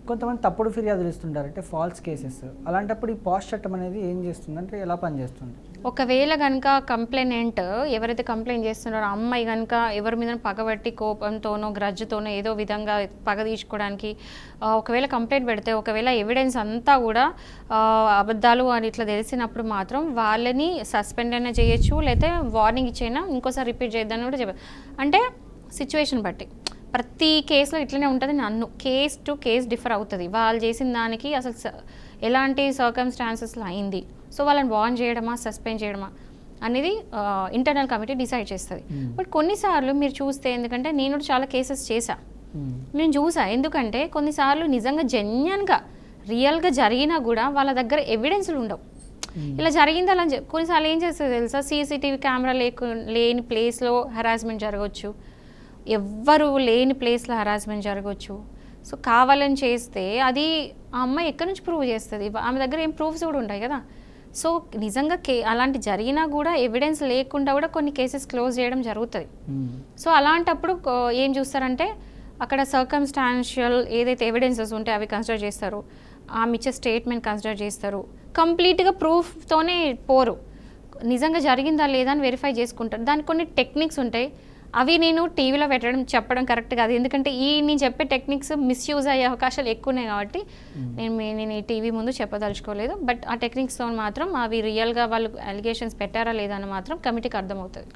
కొంతమంది తప్పుడు ఫిర్యాదులు ఇస్తుంటారు, అంటే ఫాల్స్ కేసెస్. అలాంటప్పుడు ఈ పాస్ చట్టం అనేది ఏం చేస్తుంది, అంటే ఎలా పనిచేస్తుంది? ఒకవేళ కనుక కంప్లైనెంట్ ఎవరైతే కంప్లైంట్ చేస్తున్నారో ఆ అమ్మాయి కనుక ఎవరి మీద పగబట్టి కోపంతోనో గ్రడ్జ్తోనో ఏదో విధంగా పగ తీసుకోవడానికి ఒకవేళ కంప్లైంట్ పెడితే, ఒకవేళ ఎవిడెన్స్ అంతా కూడా అబద్ధాలు అని ఇట్లా తెలిసినప్పుడు మాత్రం వాళ్ళని సస్పెండ్ అయినా చేయొచ్చు, లేకపోతే వార్నింగ్ ఇచ్చైనా ఇంకోసారి రిపీట్ చేయొద్దని కూడా చెప్పారు. అంటే సిచ్యువేషన్ బట్టి ప్రతి కేసులో ఇట్లనే ఉంటుంది. నన్ను కేస్ టు కేస్ డిఫర్ అవుతుంది. వాళ్ళు చేసిన దానికి అసలు ఎలాంటి సర్కమ్స్టాన్సెస్లో అయింది, సో వాళ్ళని వార్న్ చేయడమా సస్పెండ్ చేయడమా అనేది ఇంటర్నల్ కమిటీ డిసైడ్ చేస్తుంది. బట్ కొన్నిసార్లు మీరు చూస్తే, ఎందుకంటే నేను చాలా కేసెస్ చేశా, నేను చూసా. ఎందుకంటే కొన్నిసార్లు నిజంగా జెన్యున్గా రియల్గా జరిగినా కూడా వాళ్ళ దగ్గర ఎవిడెన్స్లు ఉండవు. ఇలా జరిగింది అలా కొన్నిసార్లు ఏం చేస్తుంది తెలుసా, సీసీటీవీ కెమెరా లేని ప్లేస్లో హెరాస్మెంట్ జరగవచ్చు, ఎవ్వరు లేని ప్లేస్లో హెరాస్మెంట్ జరగవచ్చు. సో కావాలని చేస్తే అది ఆ అమ్మాయి ఎక్కడి నుంచి ప్రూవ్ చేస్తుంది? ఆమె దగ్గర ఏం ప్రూఫ్స్ కూడా ఉంటాయి కదా. సో నిజంగా అలాంటి జరిగినా కూడా ఎవిడెన్స్ లేకుండా కూడా కొన్ని కేసెస్ క్లోజ్ చేయడం జరుగుతుంది. సో అలాంటప్పుడు ఏం చూస్తారంటే అక్కడ సర్కమ్స్టాన్షియల్ ఏదైతే ఎవిడెన్సెస్ ఉంటే అవి కన్సిడర్ చేస్తారు, ఆమె ఇచ్చే స్టేట్మెంట్ కన్సిడర్ చేస్తారు. కంప్లీట్గా ప్రూఫ్తోనే పోరు, నిజంగా జరిగిందా లేదా అని వెరిఫై చేసుకుంటారు. దానికి కొన్ని టెక్నిక్స్ ఉంటాయి, అవి నేను టీవీలో చెప్పడం కరెక్ట్ కాదు. ఎందుకంటే నేను చెప్పే టెక్నిక్స్ మిస్యూజ్ అయ్యే అవకాశాలు ఎక్కువ ఉన్నాయి కాబట్టి నేను ఈ టీవీ ముందు చెప్పదలుచుకోలేదు. బట్ ఆ టెక్నిక్స్తో మాత్రం అవి రియల్గా వాళ్ళు అలిగేషన్స్ పెట్టారా లేదా అని మాత్రం కమిటీకి అర్థమవుతుంది.